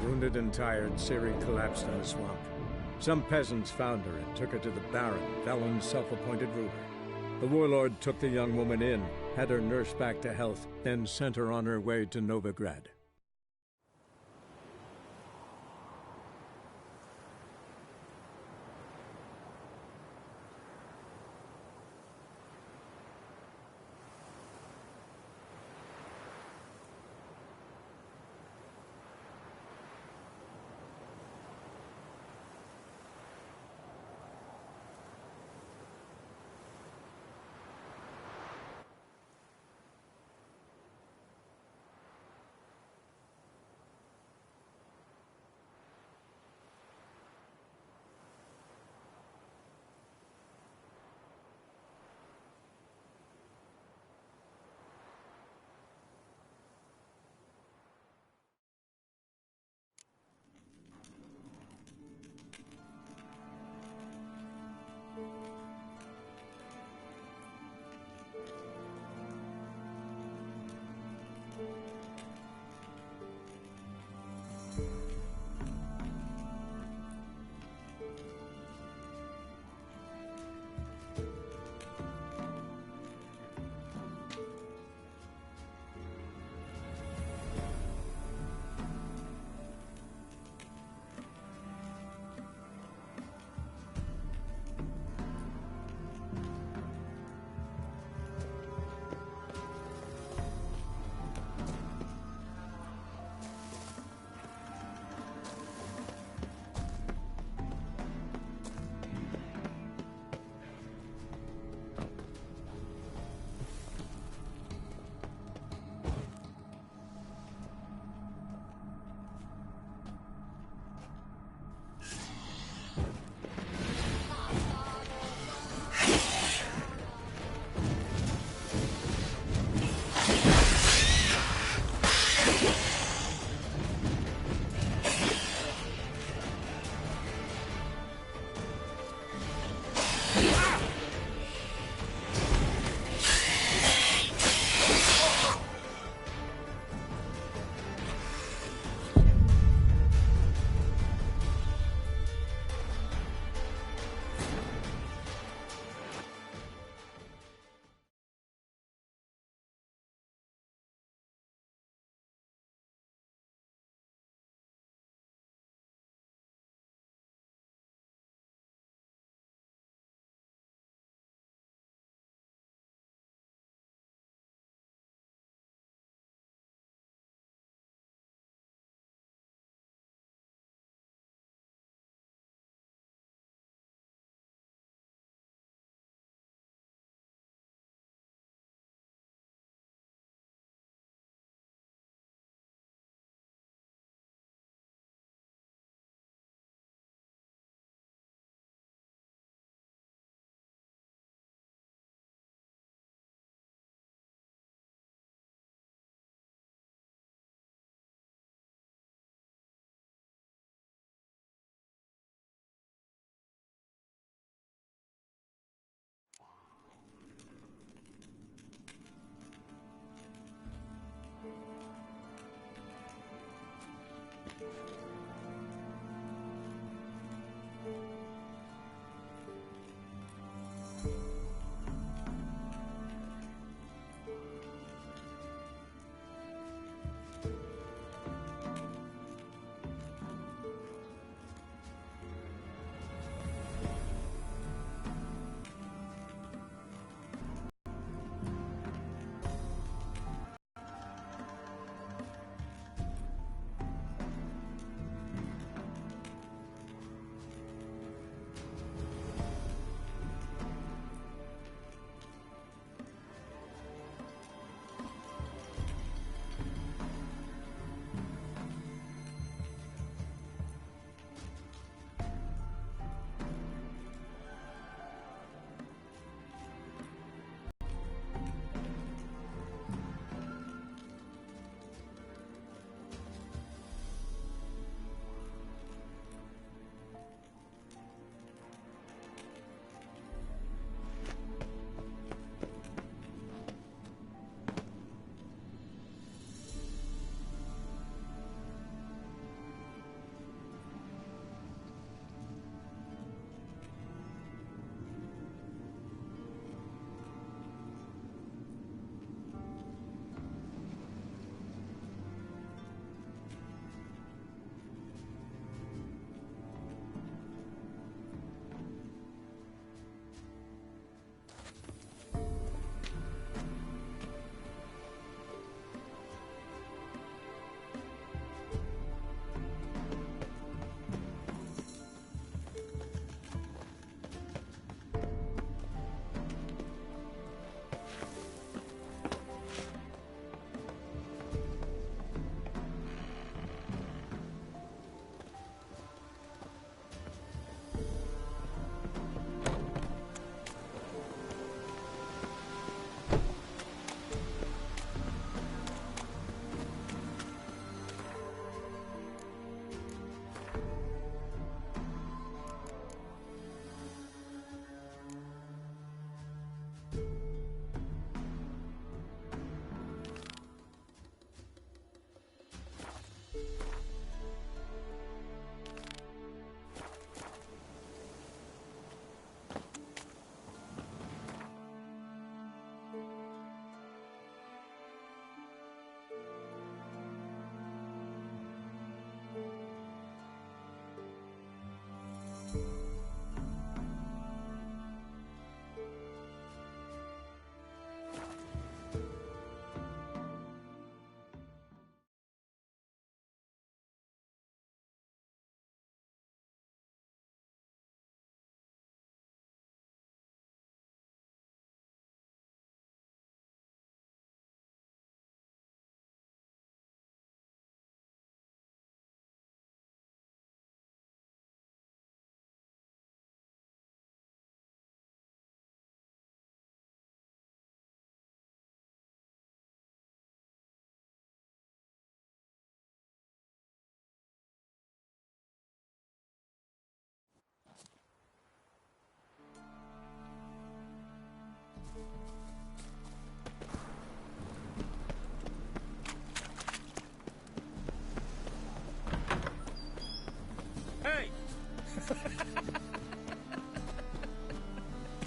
Wounded and tired, Ciri collapsed in a swamp. Some peasants found her and took her to the Baron, Valen's self-appointed ruler. The warlord took the young woman in, had her nursed back to health, then sent her on her way to Novigrad.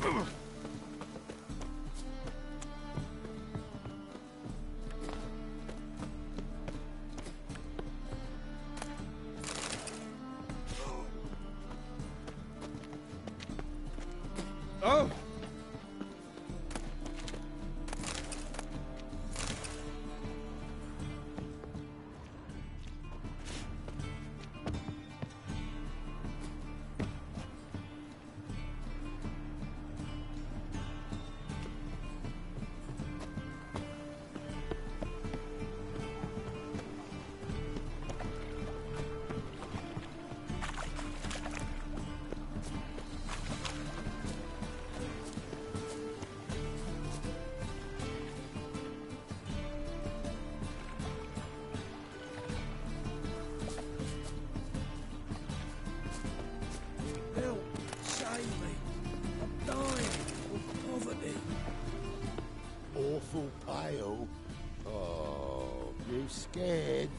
Oh! Awful pale. Oh, you scared?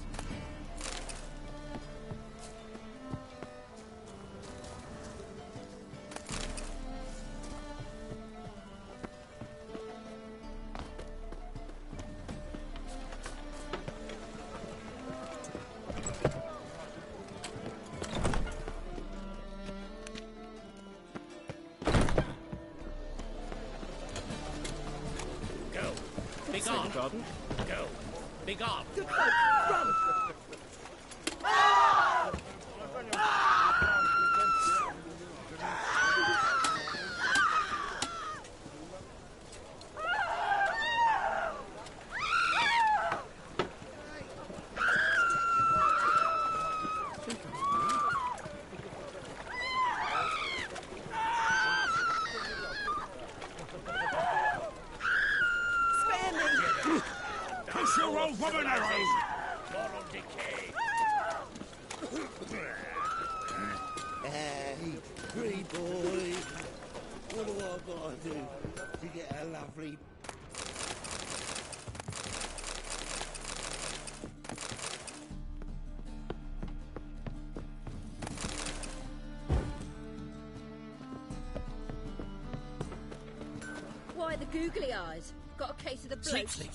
Be gone! Go! Be gone! Run! Push your old woman arrow! Moral decay! Hey, pretty boy. What do I gotta do to get a lovely... Why the googly eyes? Got a case of the bloat? Sleep.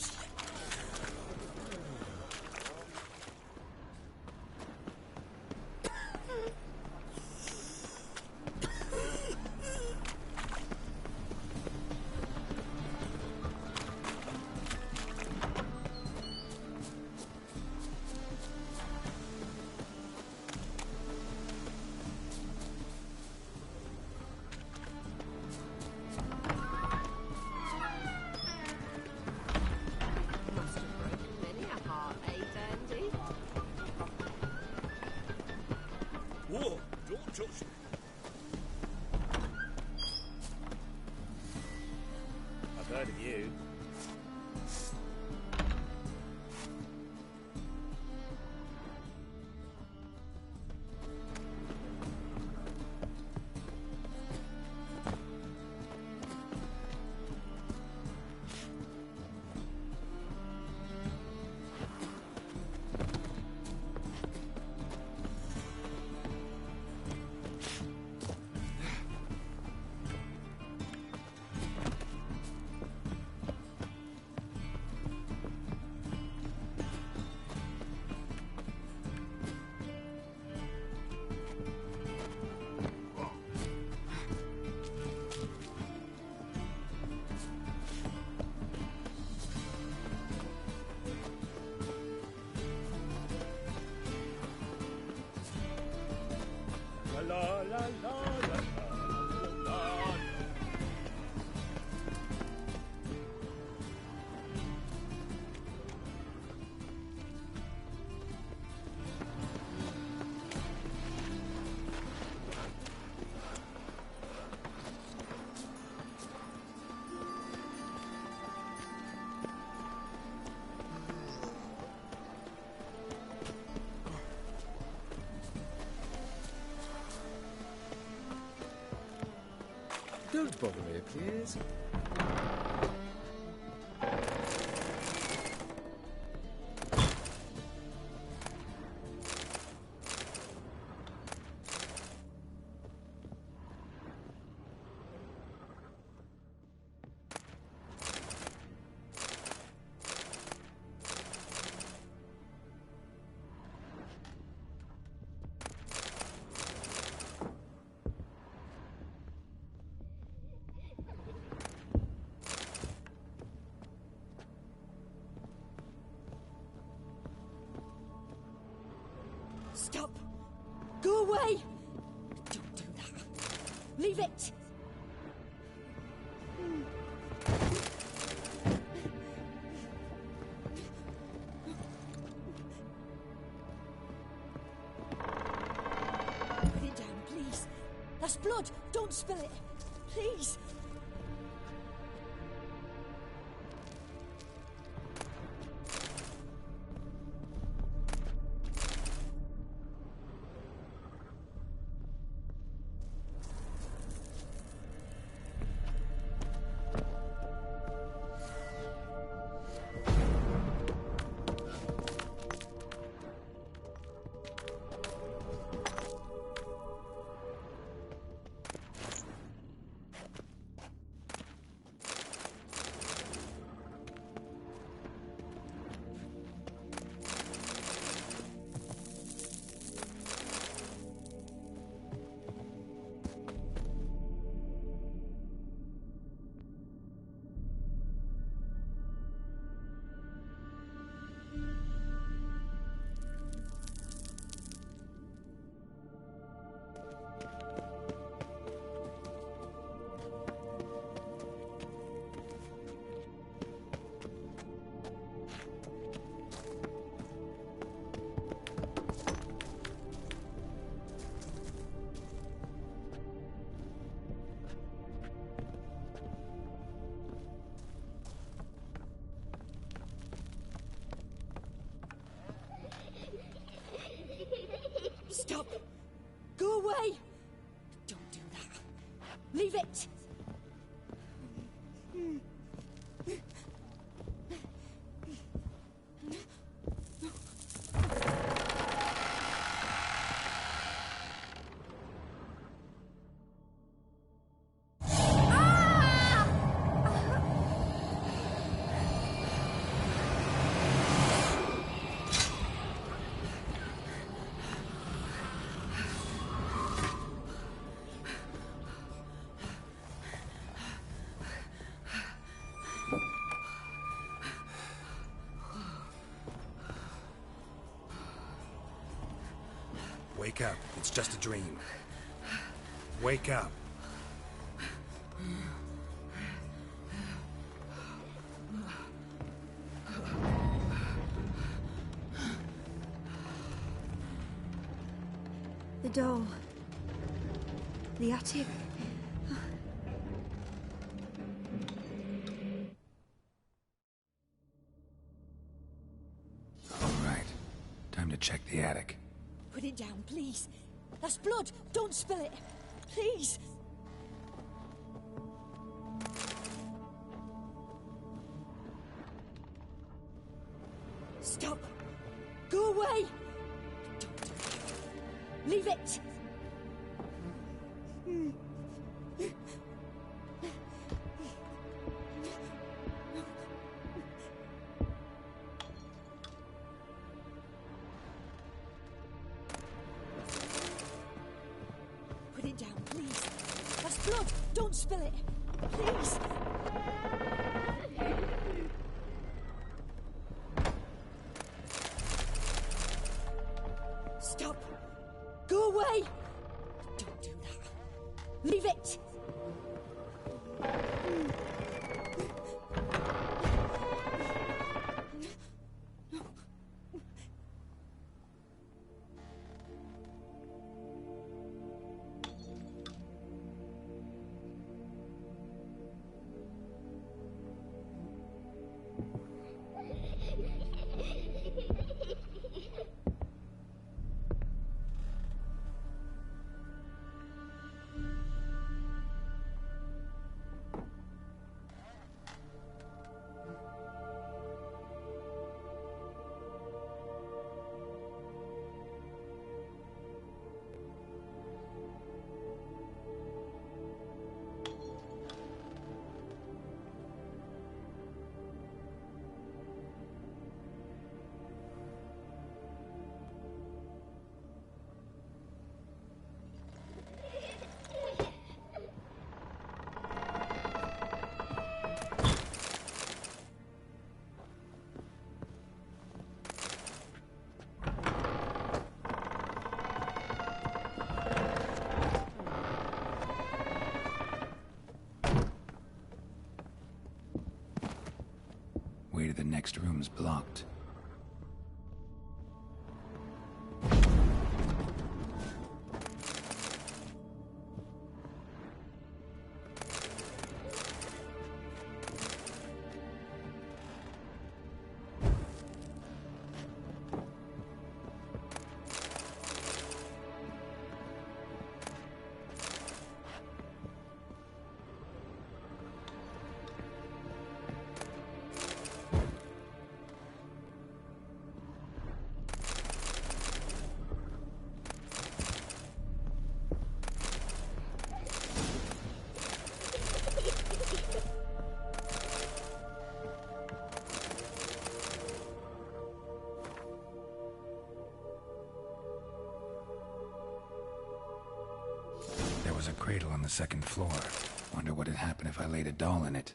Whoa, don't touch me. I've heard of you. La la la la la la. Don't bother me, please. Stop! Go away! Don't do that. Leave it! Put it down, please. That's blood. Don't spill it. Please. Stop! Go away! Don't do that. Leave it! Wake up. It's just a dream. Wake up. The doll. The attic. All right. Time to check the attic. Put it down, please. That's blood. Don't spill it. Please. Stop. Go away. Don't do that. Leave it. Put it down, please. That's blood. Don't spill it. Please. Stop. Go away. Don't do that. Leave it. room's blocked. There was a cradle on the second floor. Wonder what would happen if I laid a doll in it.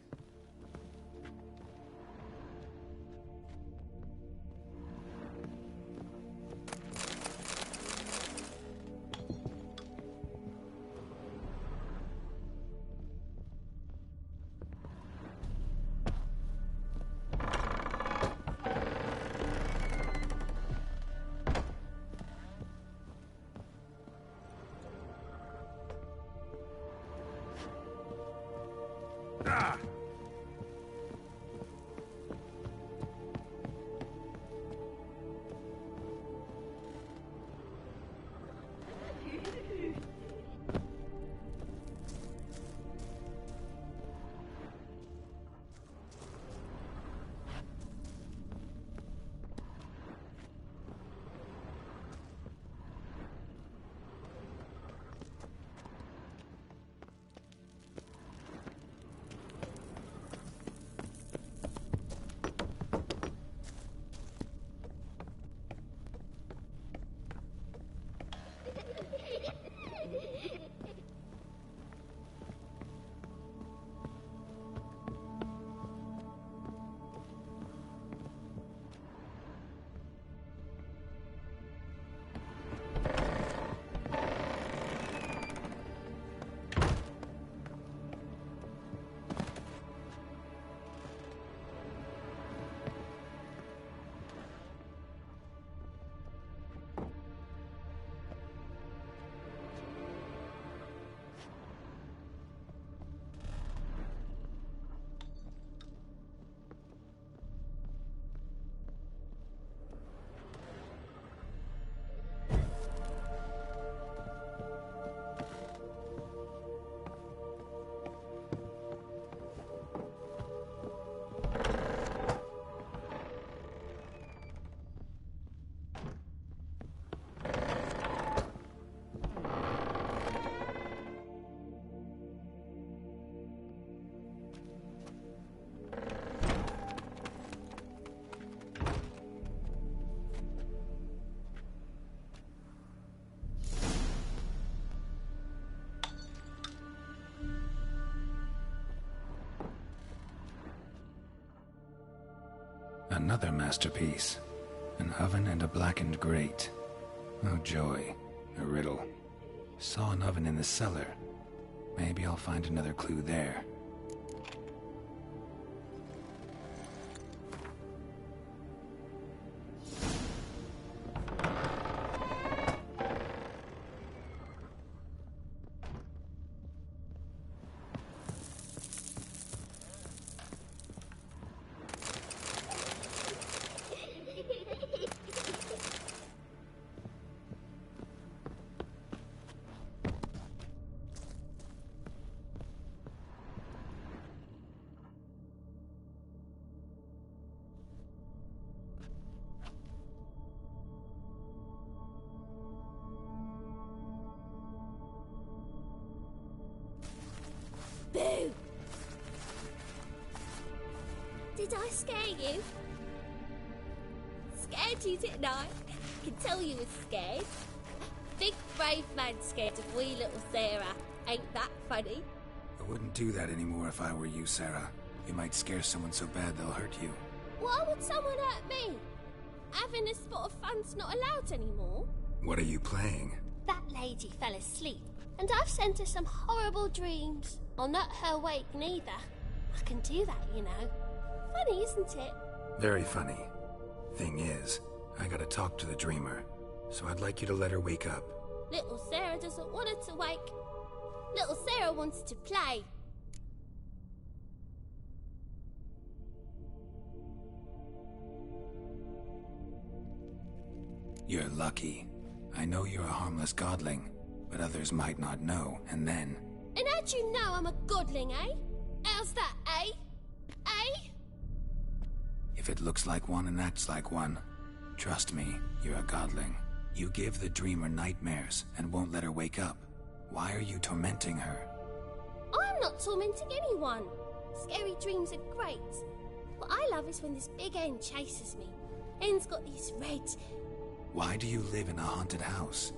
Another masterpiece. An oven and a blackened grate. Oh joy. A riddle. Saw an oven in the cellar. Maybe I'll find another clue there. Boo! Did I scare you? Scared you, didn't I? I can tell you was scared. Big brave man scared of wee little Sarah. Ain't that funny? I wouldn't do that anymore if I were you, Sarah. You might scare someone so bad they'll hurt you. Why would someone hurt me? Having a spot of fun's not allowed anymore. What are you playing? That lady fell asleep, and I've sent her some horrible dreams. I'll not her awake neither. I can do that, you know. Funny, isn't it? Very funny. Thing is, I gotta talk to the dreamer, so I'd like you to let her wake up. Little Sarah doesn't want her to wake. Little Sarah wants to play. You're lucky. I know you're a harmless godling, but others might not know, and then... And how'd you know I'm a godling, eh? How's that, eh? Eh? If it looks like one and acts like one, trust me, you're a godling. You give the dreamer nightmares and won't let her wake up. Why are you tormenting her? I'm not tormenting anyone. Scary dreams are great. What I love is when this big hen chases me. Hen's got these red... Why do you live in a haunted house?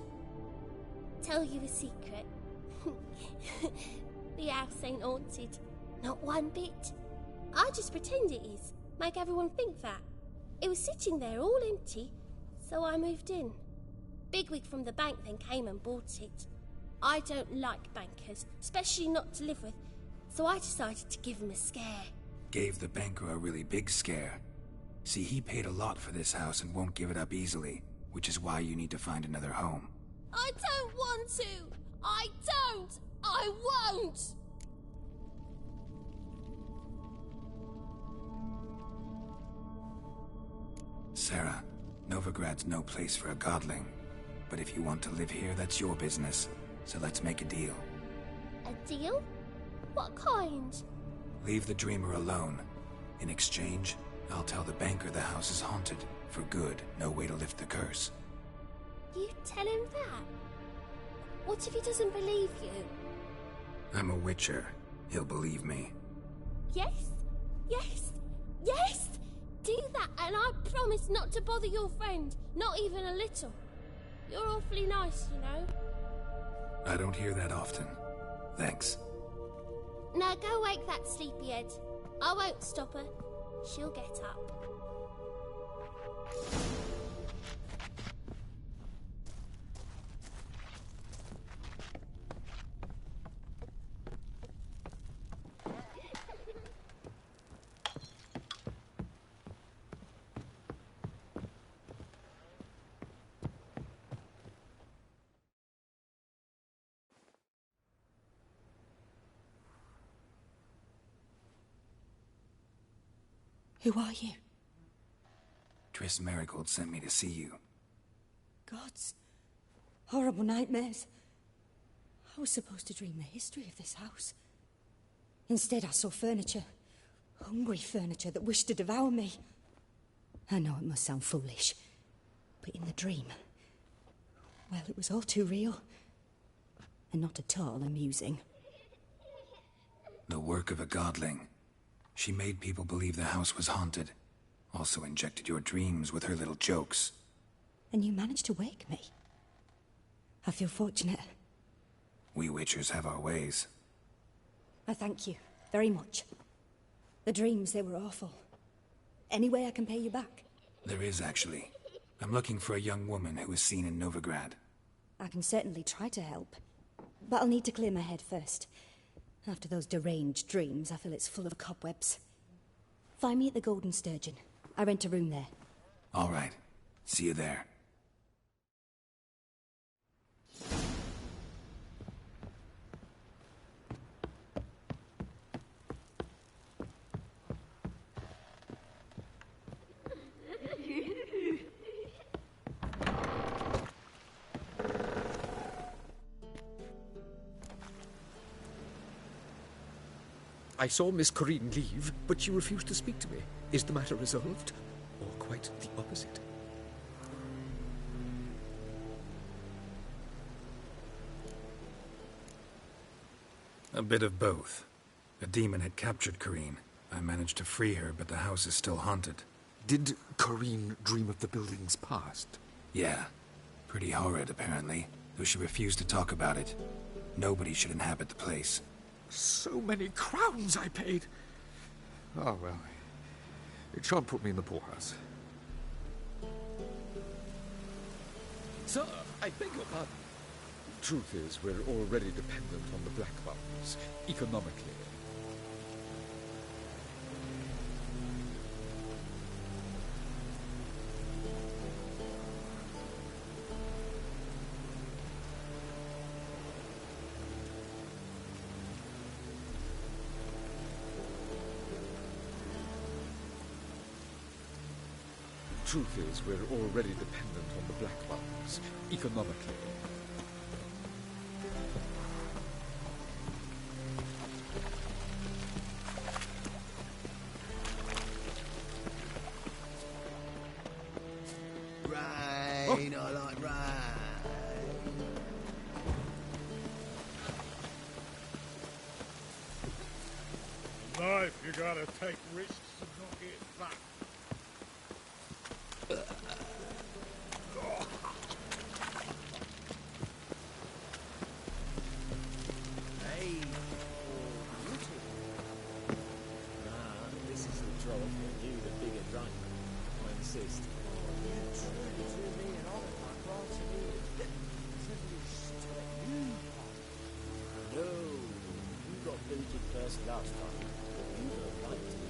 Tell you a secret. The house ain't haunted. Not one bit. I just pretend it is. Make everyone think that. It was sitting there all empty, so I moved in. Bigwig from the bank then came and bought it. I don't like bankers, especially not to live with, so I decided to give him a scare. Gave the banker a really big scare. See, he paid a lot for this house and won't give it up easily, which is why you need to find another home. I don't want to! I don't! I won't! Sarah, Novigrad's no place for a godling. But if you want to live here, that's your business. So let's make a deal. A deal? What kind? Leave the dreamer alone. In exchange, I'll tell the banker the house is haunted. For good, no way to lift the curse. You tell him that? What if he doesn't believe you? I'm a witcher. He'll believe me. Yes? Yes? Yes! Do that, and I promise not to bother your friend. Not even a little. You're awfully nice, you know. I don't hear that often. Thanks. Now go wake that sleepyhead. I won't stop her. She'll get up. Who are you? Triss Marigold sent me to see you. Gods. Horrible nightmares. I was supposed to dream the history of this house. Instead, I saw furniture. Hungry furniture that wished to devour me. I know it must sound foolish, but in the dream, well, it was all too real. And not at all amusing. The work of a godling. She made people believe the house was haunted. Also injected your dreams with her little jokes. And you managed to wake me. I feel fortunate. We witchers have our ways. I thank you very much. The dreams, they were awful. Any way I can pay you back? There is, actually. I'm looking for a young woman who was seen in Novigrad. I can certainly try to help. But I'll need to clear my head first. After those deranged dreams, I feel it's full of cobwebs. Find me at the Golden Sturgeon. I rent a room there. All right. See you there. I saw Miss Corinne leave, but she refused to speak to me. Is the matter resolved? Or quite the opposite? A bit of both. A demon had captured Corinne. I managed to free her, but the house is still haunted. Did Corinne dream of the building's past? Yeah. Pretty horrid, apparently, though she refused to talk about it. Nobody should inhabit the place. So many crowns I paid! Oh, well, it shan't put me in the poorhouse. Sir, I beg your pardon. Truth is, we're already dependent on the Black Mountains, economically. Truth is, we're already dependent on the Black Ones, economically. Rain, I like rain. Life, you gotta take risks and not get fucked. Hey, beauty. Nah, this is the drop, and you the bigger drunk. I insist. No, you got booted first last time. You were right to me.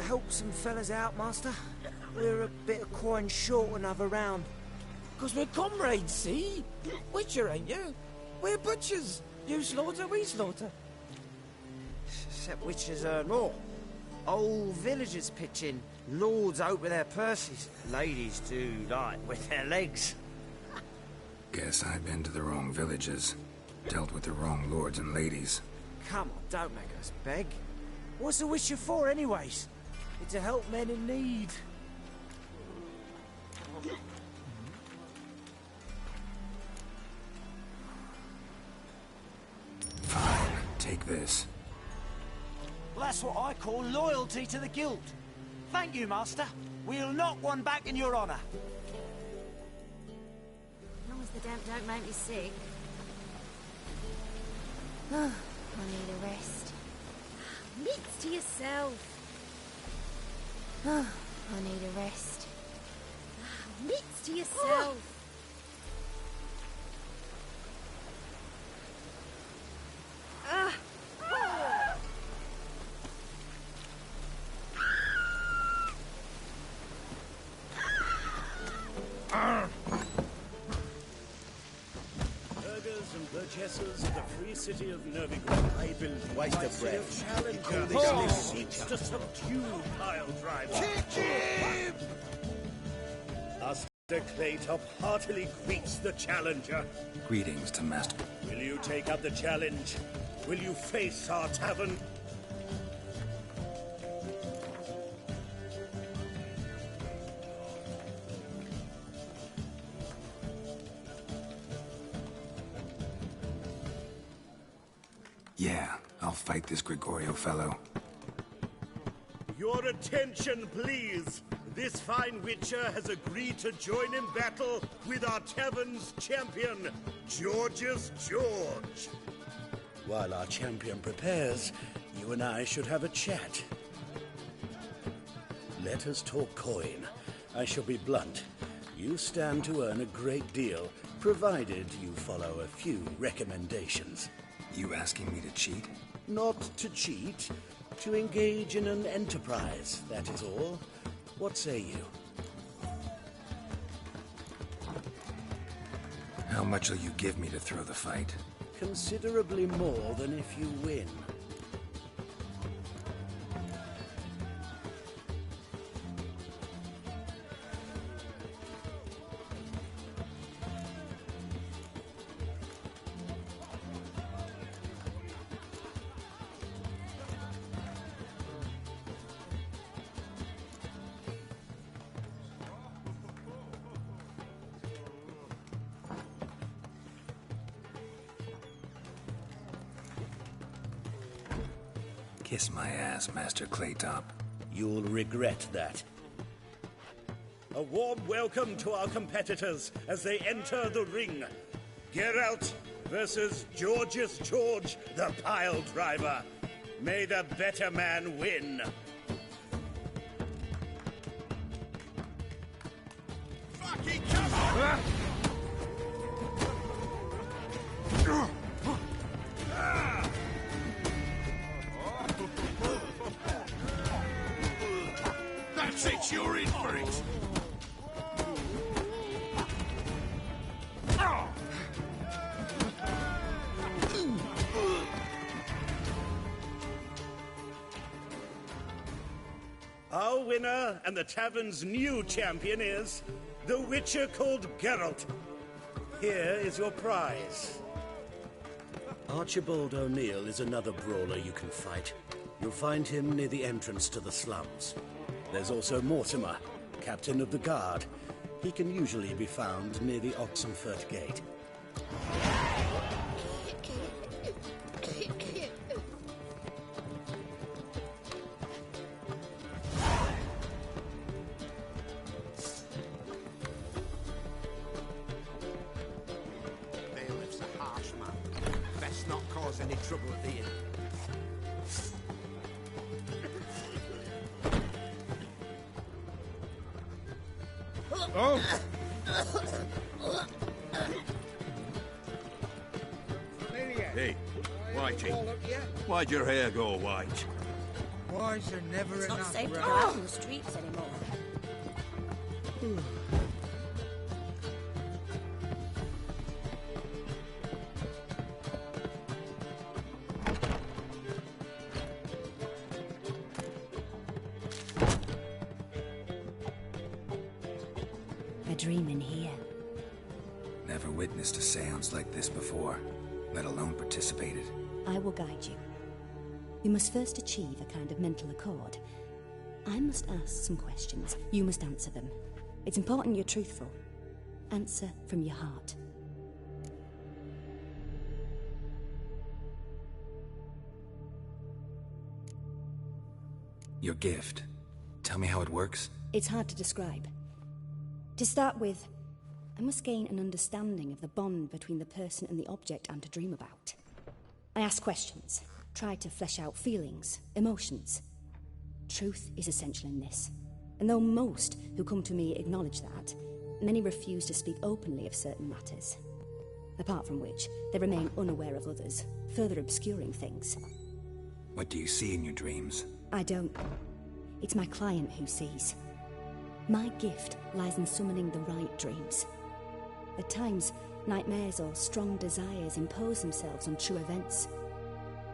Help some fellas out, Master. We're a bit of coin short another round. 'Cause we're comrades, see? Witcher, ain't you? We're butchers. You slaughter, we slaughter. Except witches earn more. Old villagers pitch in. Lords out with their purses. Ladies do like with their legs. Guess I've been to the wrong villages. Dealt with the wrong lords and ladies. Come on, don't make us beg. What's a witcher for, anyways? It's to help men in need. Fine, take this. Well, that's what I call loyalty to the guild. Thank you, Master. We'll knock one back in your honour. As long as the damp don't make me sick. I need a rest. Mitts to yourself. I need a rest. Mitts to yourself. Burghers and burgesses of the free city of Novigrad. I will waste a breath. Challenger this seeks to subdue pile driver. Master Claytop heartily greets the challenger. Greetings to Master. Will you take up the challenge? Will you face our tavern? Yeah, I'll fight this Gregorio fellow. Your attention, please. This fine witcher has agreed to join in battle with our tavern's champion, George's George. While our champion prepares, you and I should have a chat. Let us talk coin. I shall be blunt. You stand to earn a great deal, provided you follow a few recommendations. You asking me to cheat? Not to cheat, to engage in an enterprise, that is all. What say you? How much will you give me to throw the fight? Considerably more than if you win. Kiss my ass, Master Claytop. You'll regret that. A warm welcome to our competitors as they enter the ring. Geralt versus George's George, the pile driver. May the better man win. Fucking come on! That's it, you're in for it! winner and the tavern's new champion is the Witcher called Geralt. Here is your prize. Archibald O'Neill is another brawler you can fight. You'll find him near the entrance to the slums. There's also Mortimer, captain of the guard. He can usually be found near the Oxenfurt Gate. Bailiff's a harsh man. Best not cause any trouble at the inn. Oh! Hey, Whitey, why'd your hair go white? Why is there never It's not enough safe to room? go out in the streets anymore. A dream in here. Never witnessed a seance like this before, let alone participated. I will guide you. You must first achieve a kind of mental accord. I must ask some questions. You must answer them. It's important you're truthful. Answer from your heart. Your gift. Tell me how it works. It's hard to describe. To start with, I must gain an understanding of the bond between the person and the object I'm to dream about. I ask questions, try to flesh out feelings, emotions. Truth is essential in this, and though most who come to me acknowledge that, many refuse to speak openly of certain matters. Apart from which, they remain unaware of others, further obscuring things. What do you see in your dreams? I don't. It's my client who sees. My gift lies in summoning the right dreams. At times, nightmares or strong desires impose themselves on true events.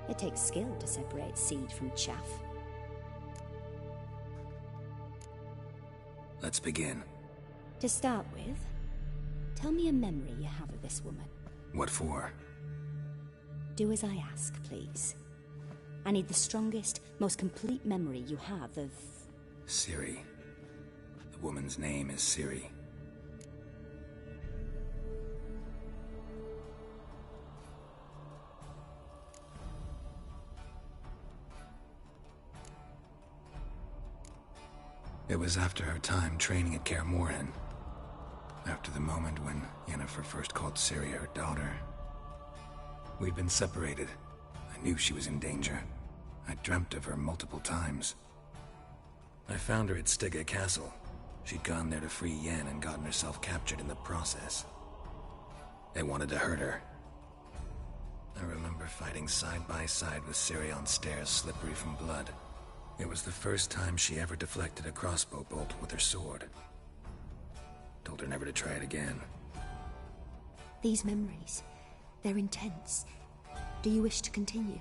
It takes skill to separate seed from chaff. Let's begin. To start with, tell me a memory you have of this woman. What for? Do as I ask, please. I need the strongest, most complete memory you have of... Ciri. The woman's name is Ciri. It was after her time training at Kaer Morhen. After the moment when Yennefer first called Ciri her daughter. We'd been separated. I knew she was in danger. I dreamt of her multiple times. I found her at Stygga Castle. She'd gone there to free Yen and gotten herself captured in the process. They wanted to hurt her. I remember fighting side by side with Ciri on stairs slippery from blood. It was the first time she ever deflected a crossbow bolt with her sword. Told her never to try it again. These memories, they're intense. Do you wish to continue?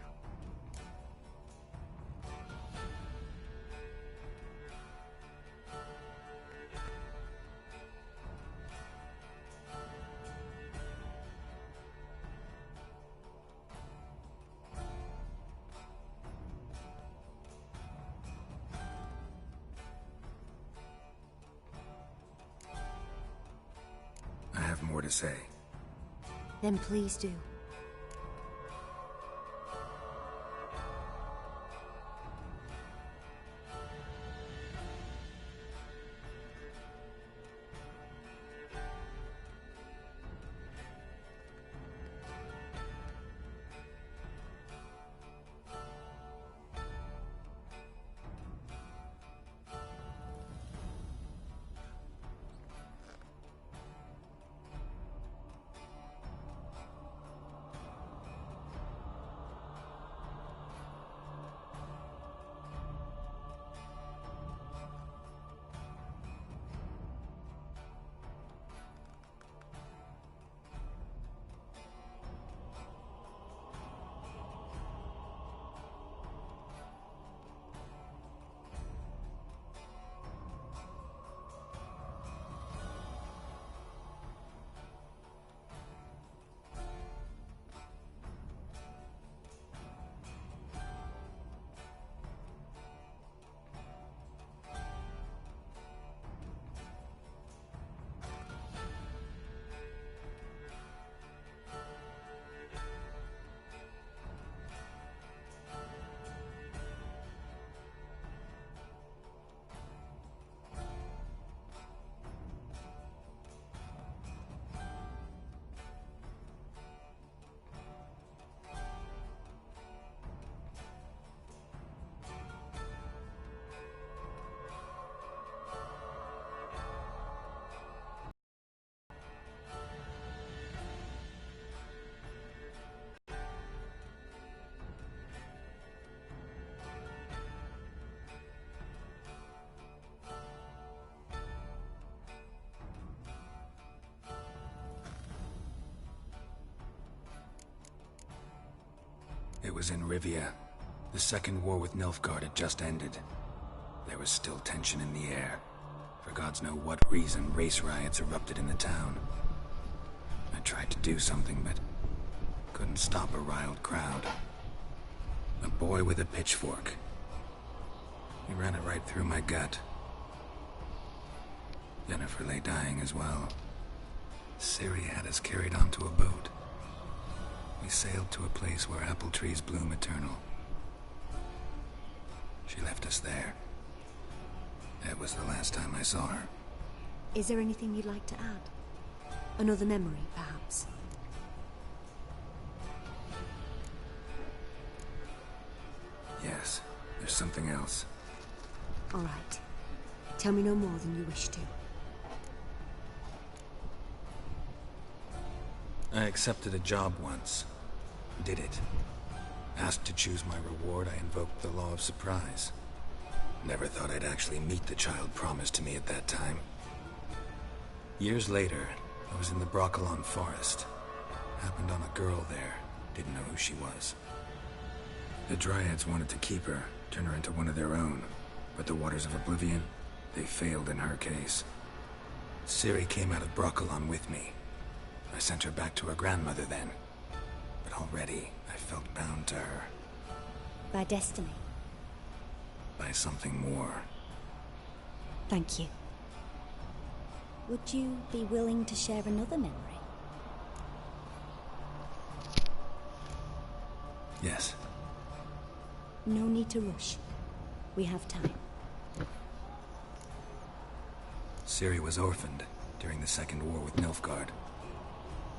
I have more to say. Then please do. was in Rivia. The second war with Nilfgaard had just ended. There was still tension in the air. For gods know what reason, race riots erupted in the town. I tried to do something, but couldn't stop a riled crowd. A boy with a pitchfork. He ran it right through my gut. Jennifer lay dying as well. Ciri had us carried onto a boat. We sailed to a place where apple trees bloom eternal. She left us there. That was the last time I saw her. Is there anything you'd like to add? Another memory, perhaps? Yes, there's something else. All right. Tell me no more than you wish to. I accepted a job once. Did it. Asked to choose my reward, I invoked the law of surprise. Never thought I'd actually meet the child promised to me at that time. Years later, I was in the Broccolon forest. Happened on a girl there. Didn't know who she was. The Dryads wanted to keep her, turn her into one of their own. But the Waters of Oblivion, they failed in her case. Ciri came out of Broccolon with me. I sent her back to her grandmother then. But already, I felt bound to her. By destiny? By something more. Thank you. Would you be willing to share another memory? Yes. No need to rush. We have time. Ciri was orphaned during the Second War with Nilfgaard.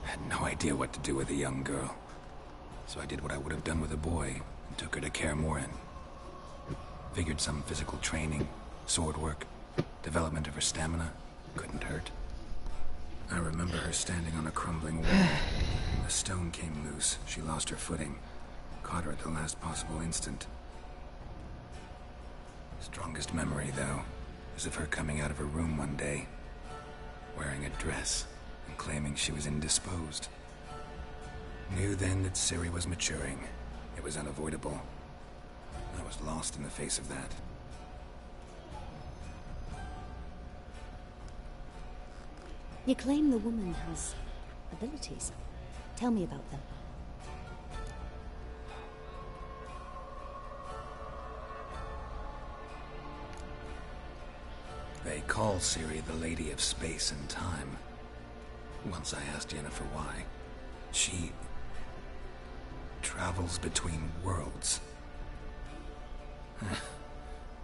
Had no idea what to do with a young girl. So I did what I would have done with a boy and took her to Kaer Morhen. Figured some physical training, sword work, development of her stamina couldn't hurt. I remember her standing on a crumbling wall. A stone came loose. She lost her footing. Caught her at the last possible instant. Strongest memory, though, is of her coming out of her room one day, wearing a dress and claiming she was indisposed. Knew then that Ciri was maturing. It was unavoidable. I was lost in the face of that. You claim the woman has abilities. Tell me about them. They call Ciri the Lady of Space and Time. Once I asked Yennefer why. She travels between worlds.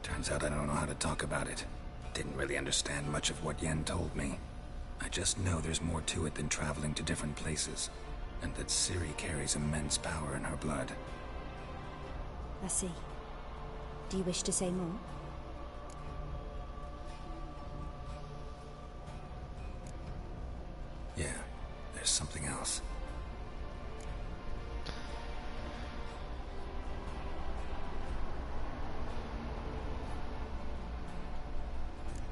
Turns out I don't know how to talk about it. Didn't really understand much of what Yen told me. I just know there's more to it than traveling to different places, and that Ciri carries immense power in her blood. I see. Do you wish to say more? Yeah, there's something else.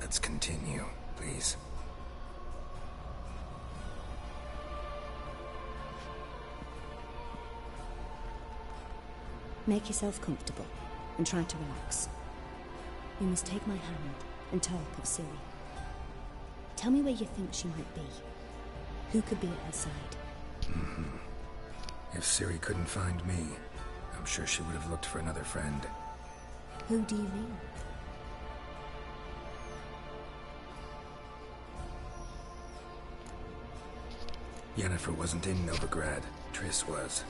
Let's continue, please. Make yourself comfortable and try to relax. You must take my hand and talk of Ciri. Tell me where you think she might be. Who could be at her side? If Ciri couldn't find me, I'm sure she would have looked for another friend. Who do you mean? Yennefer wasn't in Novigrad. Triss was.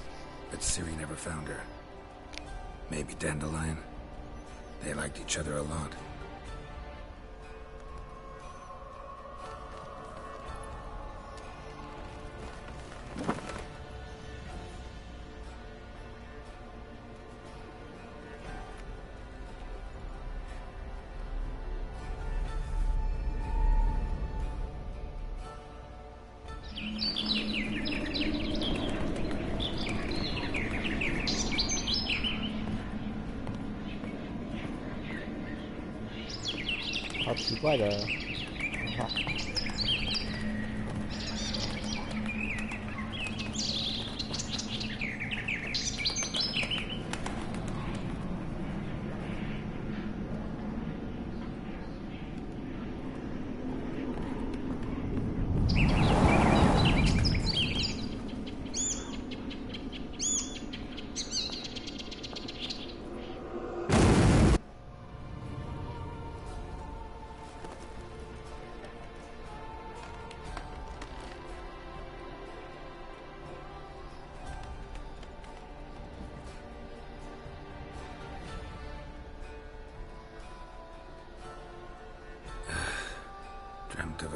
But Ciri never found her. Maybe Dandelion. They liked each other a lot.好奇怪的话。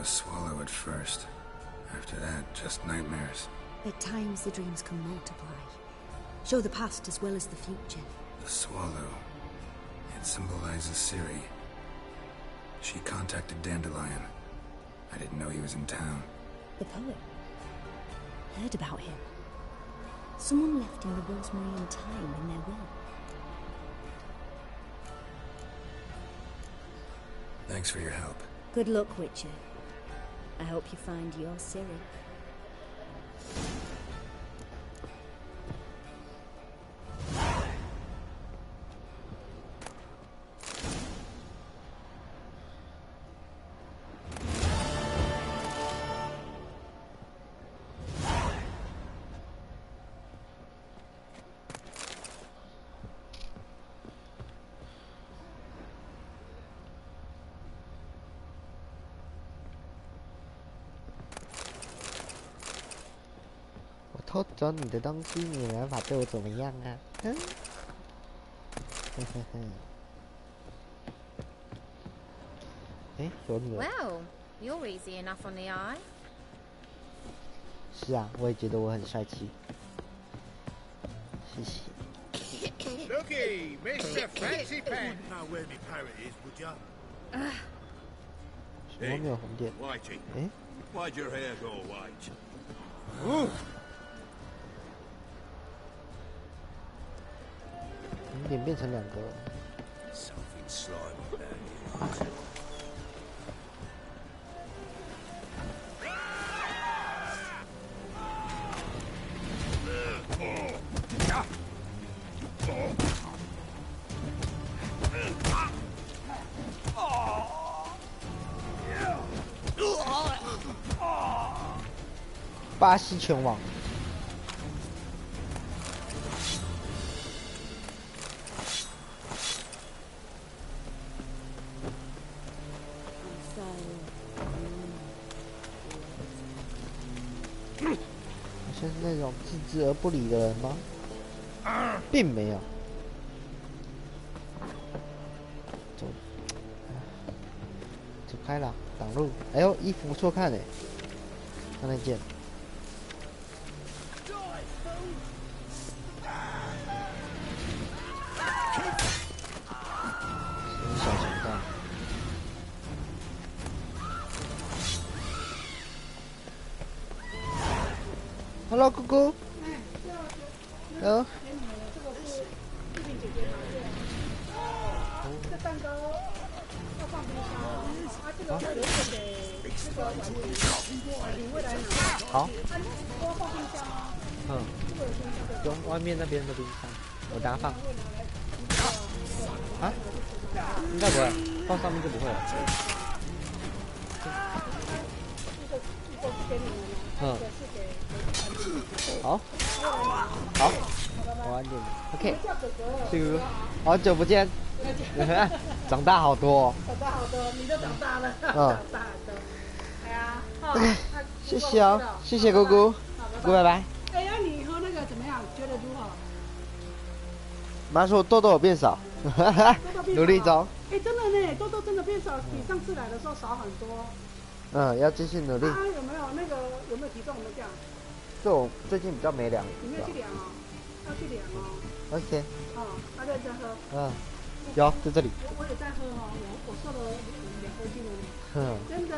swallow at first. After that, just nightmares. At times, the dreams can multiply. Show the past as well as the future. The swallow. It symbolizes Ciri. She contacted Dandelion. I didn't know he was in town. The poet. Heard about him. Someone left him the rosemary and thyme in their will. Thanks for your help. Good luck, Witcher. I hope you find your Ciri.偷走你的东西，你没办法对我怎么样啊？哼，嘿嘿嘿。哎，有女儿。Well, you're easy enough on the eye. 是啊，我也觉得我很帅气。谢谢。Looky, Mr. Fancy Pants. You wouldn't know where my parrot is, would you? 什么没有红点？ Whitey. 哎。Why'd your hair go white? Ooh. 红点变成2个了。Something slimy about it. 巴西拳王。像是那种置之而不理的人吗？并没有。走开了，挡路。哎呦，衣服不错看哎，看那件。小强大。Hello， 姑姑。Hello。这蛋糕要放冰箱，这个会留着给这个你未来拿。好。都要放冰箱吗？就外面那边的冰箱，我等下放。啊？应该不会，放上面就不会了。好，好，我晚点。OK， 谢哥哥，好久不见，长大好多、哦。长大好多，你都长大了。长大了。哎呀，谢谢哦，谢谢姑姑，姑拜拜。哎呀，你喝那个怎么样？觉得如何？妈说痘痘有变少，努力中。哎，真的呢，痘痘真的变少，比上次来的时候少很多。要继续努力。有没有体重？有没有降？这我最近比较没量。你没有去量哦？要去量哦。OK。哦，认真喝。有在这里。我也在喝哦，我瘦了2公斤了。真的。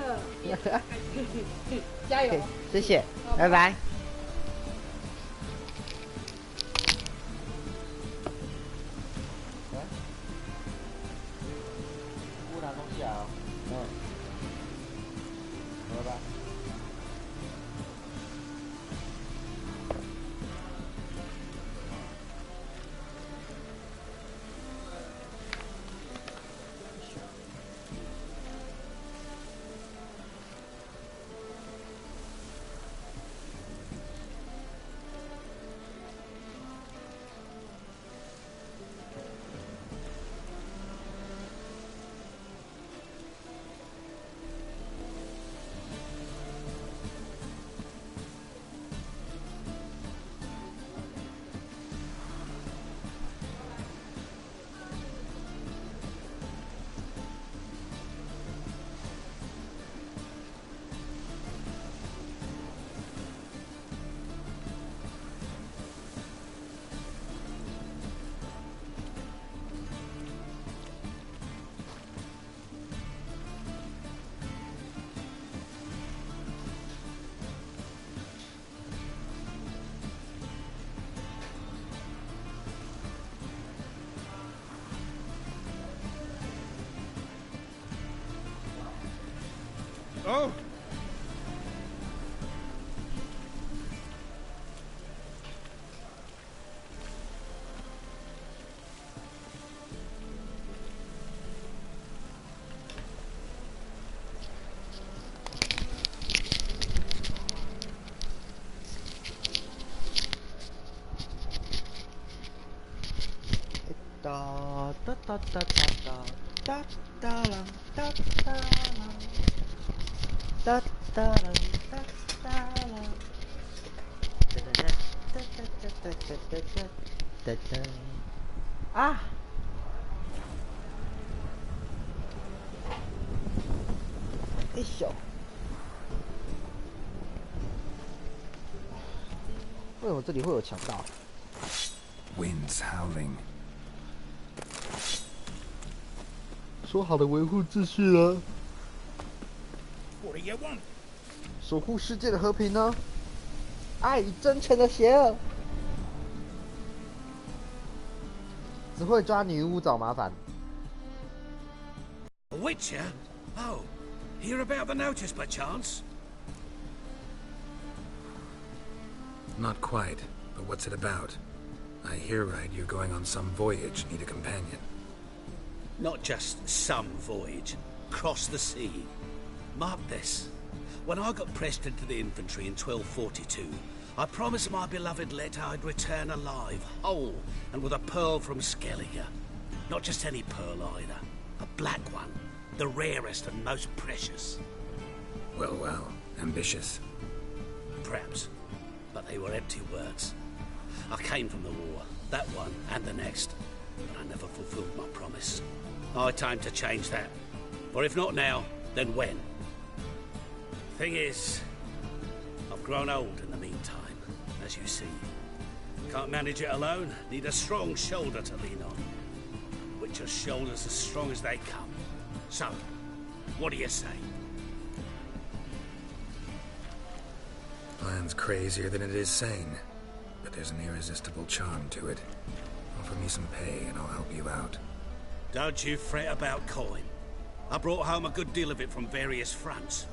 加油！谢谢，拜拜。姑拿东西啊？拜拜。Oh! Da da da da da da da da da da da da啊！哎呦！为什么这里会有强盗 Winds howling. 说好的维护秩序呢？ What do you want? 守护世界的和平呢？爱与真诚的邪恶，只会抓女巫找麻烦。 A witcher? Oh, hear about the notice by chance? Not quite, but what's it about? I hear right you're going on some voyage, need a companion. Not just some voyage. Cross the sea. Mark this. When I got pressed into the infantry in 1242, I promised my beloved Let I'd return alive, whole, and with a pearl from Skellige. Not just any pearl either. A black one. The rarest and most precious. Well, well, ambitious. Perhaps. But they were empty words. I came from the war, that one and the next, but I never fulfilled my promise. High time to change that. For if not now, then when? Thing is, I've grown old in the meantime, as you see. Can't manage it alone, need a strong shoulder to lean on. Witcher's shoulders as strong as they come. So, what do you say? Plan's crazier than it is sane, but there's an irresistible charm to it. Offer me some pay and I'll help you out. Don't you fret about coin. I brought home a good deal of it from various fronts.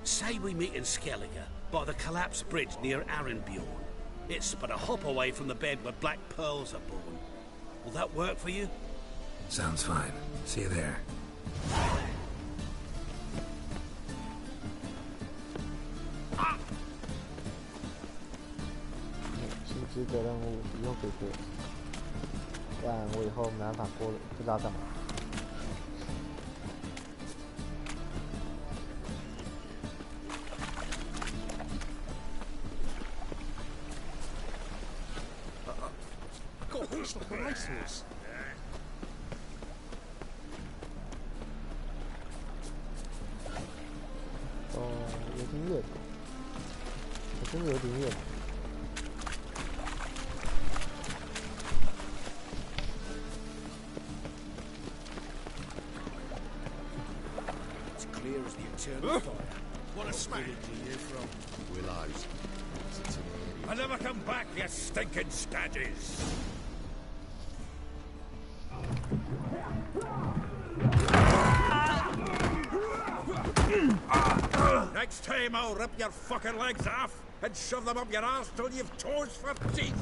Say we meet in Skellige, by the collapsed bridge near Arenbjorn. It's but a hop away from the bed where black pearls are born. Will that work for you? Sounds fine. See you there. 新职责任务不用给过，不然我以后没办法过了，不知道干嘛。哦，有点远，真的有点远。 What a smack! You from Willows. I never come back, you stinking stagges! Next time I'll rip your fucking legs off and shove them up your ass till you've toes for teeth!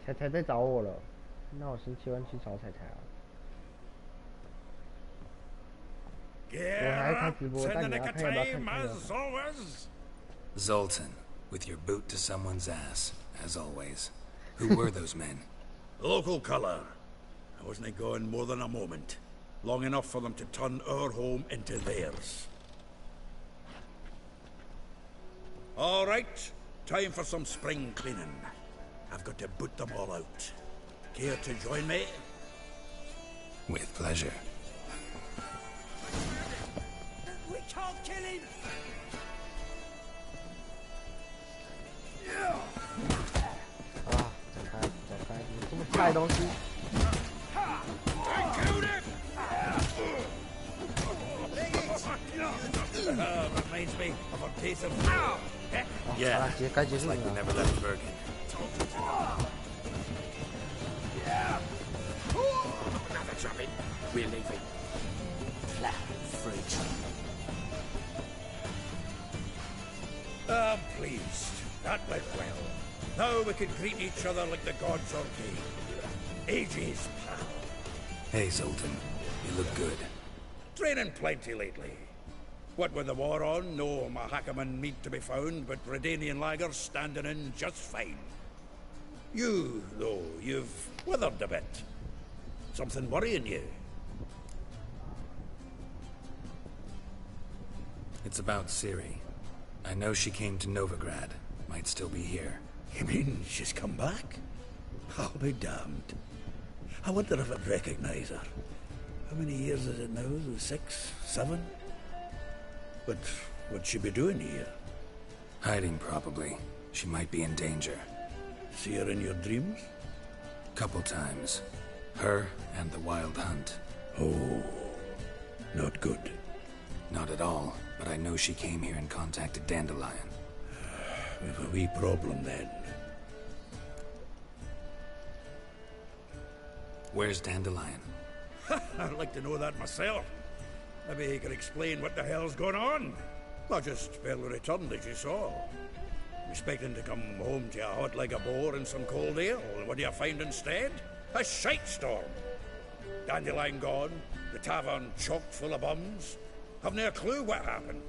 彩彩在找我了，那我先切换去找彩彩啊。 Zoltan, with your boot to someone's ass, as always. Who were those men? Local colour. I wasn't going more than a moment. Long enough for them to turn our home into theirs. All right, time for some spring cleaning. I've got to boot them all out. Care to join me? With pleasure. We can't kill him! Ah, 走开！你这么菜东西！ Reminds me of a piece of... Yeah, it's like we never left Bergen. Another dropping. We're leaving. Flat freaks. I'm pleased. That went well. Now we can greet each other like the gods ordained. Ages, pal. Hey, Zoltan. You look good. Training plenty lately. What with the war on, no Mahakaman meat to be found, but Redanian lagers standing in just fine. You, though, you've withered a bit. Something worrying you? It's about Ciri. I know she came to Novigrad. Might still be here. You mean she's come back? I'll be damned. I wonder if I'd recognize her. How many years is it now? 6, 7? But what'd she be doing here? Hiding, probably. She might be in danger. See her in your dreams? Couple times. Her and the Wild Hunt. Oh, not good. Not at all, but I know she came here and contacted Dandelion. We've a wee problem then. Where's Dandelion? I'd like to know that myself. Maybe he could explain what the hell's going on. I just barely returned, as you saw. Expecting to come home to a hot like a boar and some cold ale. What do you find instead? A shite storm. Dandelion gone, the tavern chock full of bums. Haven't a clue what happened.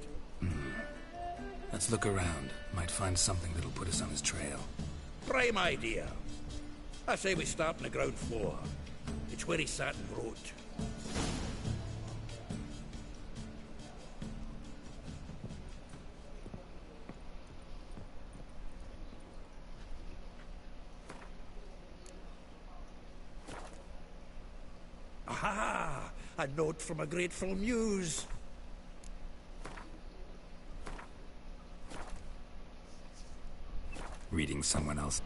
Let's look around. Might find something that'll put us on his trail. Prime idea. I say we start on the ground floor. It's where he sat and wrote. Aha! A note from a grateful muse. Reading someone else.